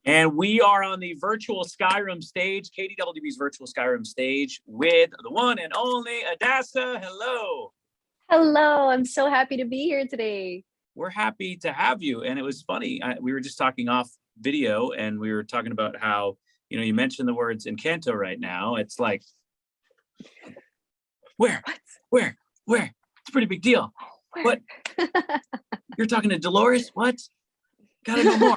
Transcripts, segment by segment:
And we are on the virtual Skyroom stage, KDWB's virtual Skyroom stage with the one and only Adassa. Hello. Hello. I'm so happy to be here today. We're happy to have you. And it was funny. We were just talking off video and we were talking about how, you mentioned the words Encanto right now. It's like, where? It's a pretty big deal. What? You're talking to Dolores? What? Gotta know more.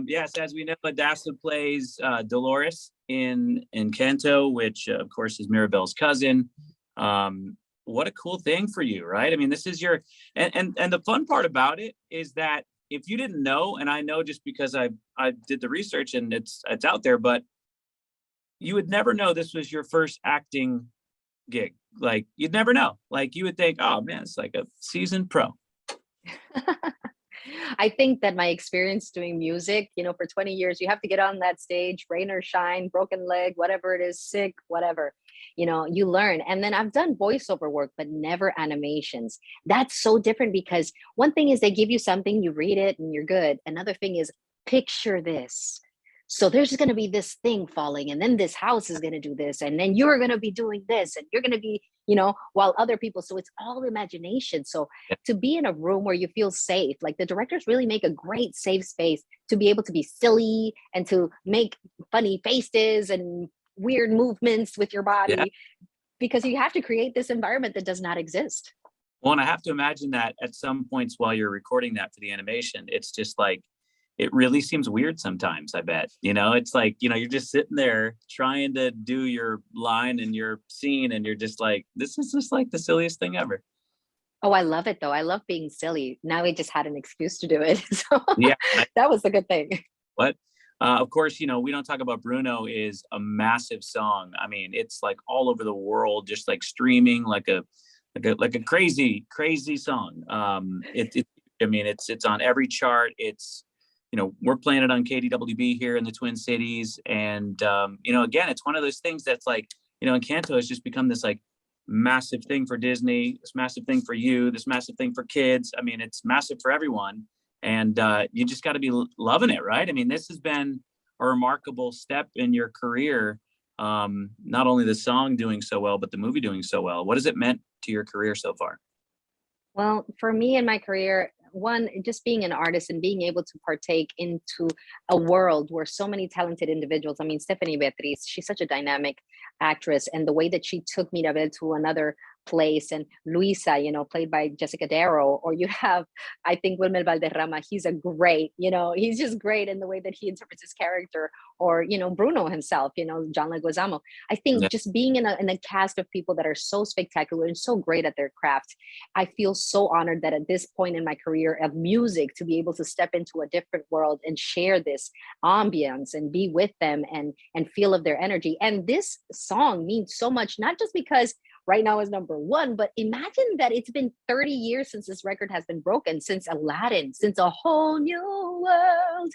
Yes, as we know, Adassa plays Dolores in Encanto, which of course is Mirabel's cousin. What a cool thing for you, right? I mean, this is your, and the fun part about it is that if you didn't know, and I know just because I did the research and it's out there, but you would never know this was your first acting gig. Like you'd never know. Like you would think, oh man, it's like a seasoned pro. I think that my experience doing music, for 20 years, you have to get on that stage, rain or shine, broken leg, whatever it is, sick, whatever, you learn. And then I've done voiceover work, but never animations. That's so different because one thing is they give you something, you read it and you're good. Another thing is picture this. So there's going to be this thing falling and then this house is going to do this. And then you're going to be doing this and you're going to be, while other people. So it's all imagination. So to be in a room where you feel safe, like the directors really make a great safe space to be able to be silly and to make funny faces and weird movements with your body, because you have to create this environment that does not exist. Well, and I have to imagine that at some points while you're recording that for the animation, it's just like, it really seems weird sometimes, I bet. It's like, you're just sitting there trying to do your line and your scene and you're just like, this is just like the silliest thing ever. Oh, I love it though. I love being silly. Now we just had an excuse to do it. So yeah, that was a good thing. What? Of course, We Don't Talk About Bruno is a massive song. I mean, it's like all over the world, just like streaming like a crazy song. It's on every chart. It's, we're playing it on KDWB here in the Twin Cities. And, again, it's one of those things that's like, Encanto has just become this like massive thing for Disney, this massive thing for you, this massive thing for kids. I mean, it's massive for everyone. And you just got to be loving it, right? I mean, this has been a remarkable step in your career. Not only the song doing so well, but the movie doing so well. What has it meant to your career so far? Well, for me in my career, one, just being an artist and being able to partake into a world where so many talented individuals, I mean, Stephanie Beatriz, she's such a dynamic actress, and the way that she took Mirabel to another place, and Luisa, played by Jessica Darrow, or you have, I think, Wilmer Valderrama, he's he's just great in the way that he interprets his character, or, Bruno himself, John Leguizamo. I think just being in a cast of people that are so spectacular and so great at their craft, I feel so honored that at this point in my career of music, to be able to step into a different world and share this ambience and be with them and feel of their energy. And this song means so much, not just because right now is number one, but imagine that it's been 30 years since this record has been broken, since Aladdin, since A Whole New World,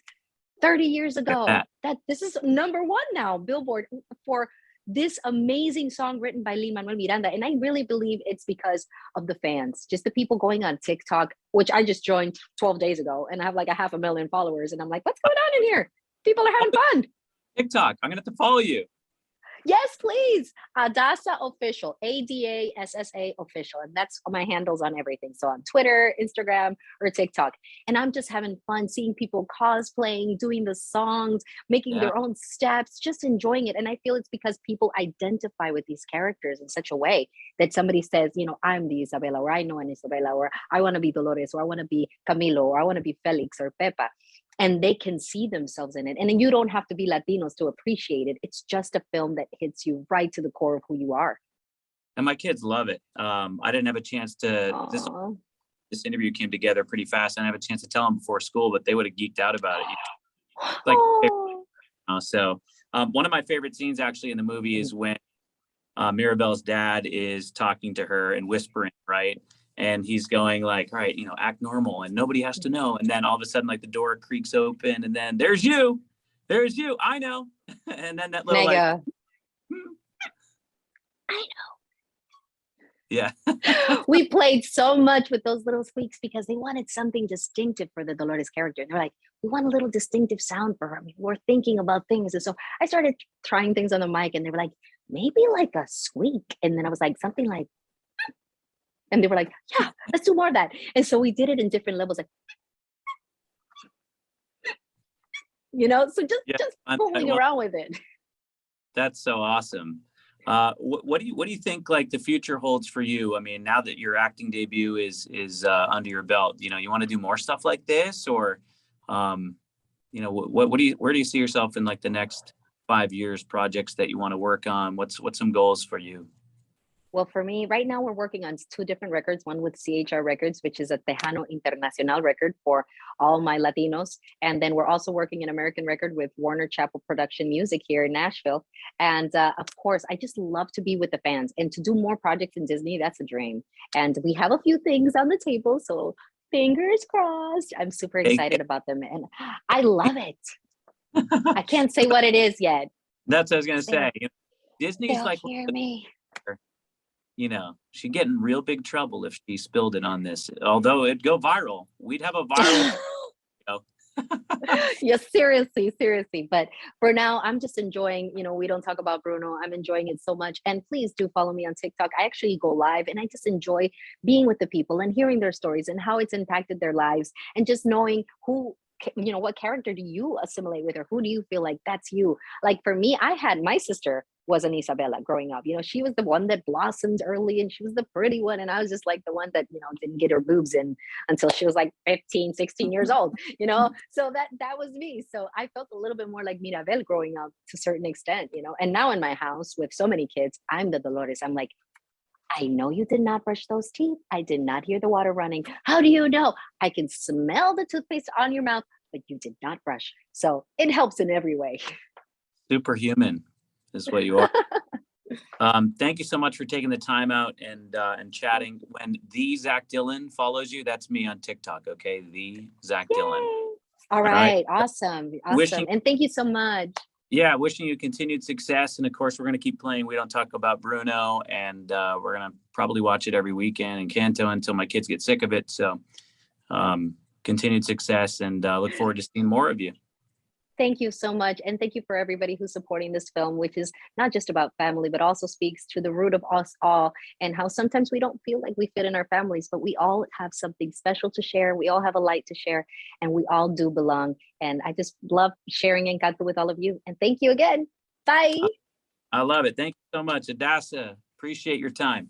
30 years ago. That this is number one now, Billboard, for this amazing song written by Lin-Manuel Miranda. And I really believe it's because of the fans, just the people going on TikTok, which I just joined 12 days ago and I have like 500,000 followers. And I'm like, what's going on in here? People are having fun. TikTok, I'm going to have to follow you. Yes, please. Adassa Official, ADASSA Official. And that's my handles on everything. So on Twitter, Instagram, or TikTok. And I'm just having fun seeing people cosplaying, doing the songs, making their own steps, just enjoying it. And I feel it's because people identify with these characters in such a way that somebody says, I'm the Isabella, or I know an Isabella, or I want to be Dolores, or I want to be Camilo, or I want to be Felix or Pepa. And they can see themselves in it. And then you don't have to be Latinos to appreciate it. It's just a film that hits you right to the core of who you are. And my kids love it. I didn't have a chance to, this interview came together pretty fast. I didn't have a chance to tell them before school, but they would have geeked out about it. So one of my favorite scenes actually in the movie is when Mirabel's dad is talking to her and whispering, right? And he's going like, all right, act normal and nobody has to know. And then all of a sudden, like the door creaks open and then there's you, I know. And then that little Mega. I know. Yeah. We played so much with those little squeaks because they wanted something distinctive for the Dolores character. They're like, we want a little distinctive sound for her. I mean, we're thinking about things. And so I started trying things on the mic and they were like, maybe like a squeak. And then I was like, something like, and they were like, yeah, let's do more of that. And so we did it in different levels, like, so just fooling around with it. That's so awesome. What do you think like the future holds for you? I mean, now that your acting debut is under your belt, you want to do more stuff like this, or where do you see yourself in like the next 5 years, projects that you want to work on? What's some goals for you? Well, for me, right now we're working on two different records, one with CHR Records, which is a Tejano Internacional record for all my Latinos. And then we're also working an American record with Warner Chappell Production Music here in Nashville. And of course, I just love to be with the fans and to do more projects in Disney. That's a dream. And we have a few things on the table. So fingers crossed. I'm super excited about them. And I love it. I can't say what it is yet. That's what I was going to say. Disney's like, hear me. She'd get in real big trouble if she spilled it on this. Although it'd go viral. We'd have a viral. Yeah, seriously. But for now, I'm just enjoying, we don't talk about Bruno. I'm enjoying it so much. And please do follow me on TikTok. I actually go live and I just enjoy being with the people and hearing their stories and how it's impacted their lives and just knowing what character do you assimilate with or who do you feel like that's you? Like for me, my sister was an Isabella growing up. She was the one that blossomed early and she was the pretty one. And I was just like the one that, didn't get her boobs in until she was like 15, 16 years old, So that was me. So I felt a little bit more like Mirabel growing up to a certain extent, And now in my house with so many kids, I'm the Dolores. I'm like, I know you did not brush those teeth. I did not hear the water running. How do you know? I can smell the toothpaste on your mouth, but you did not brush. So it helps in every way. Superhuman is what you are. Thank you so much for taking the time out and chatting. When the Zach Dillon follows you, that's me on TikTok. Okay, the Zach Dillon. All right. Awesome. And thank you so much. Yeah, wishing you continued success. And of course, we're going to keep playing We Don't Talk About Bruno. And we're going to probably watch it every weekend, Encanto, until my kids get sick of it. So continued success and look forward to seeing more of you. Thank you so much. And thank you for everybody who's supporting this film, which is not just about family, but also speaks to the root of us all and how sometimes we don't feel like we fit in our families, but we all have something special to share. We all have a light to share and we all do belong. And I just love sharing Encanto with all of you. And thank you again. Bye. I love it. Thank you so much, Adassa. Appreciate your time.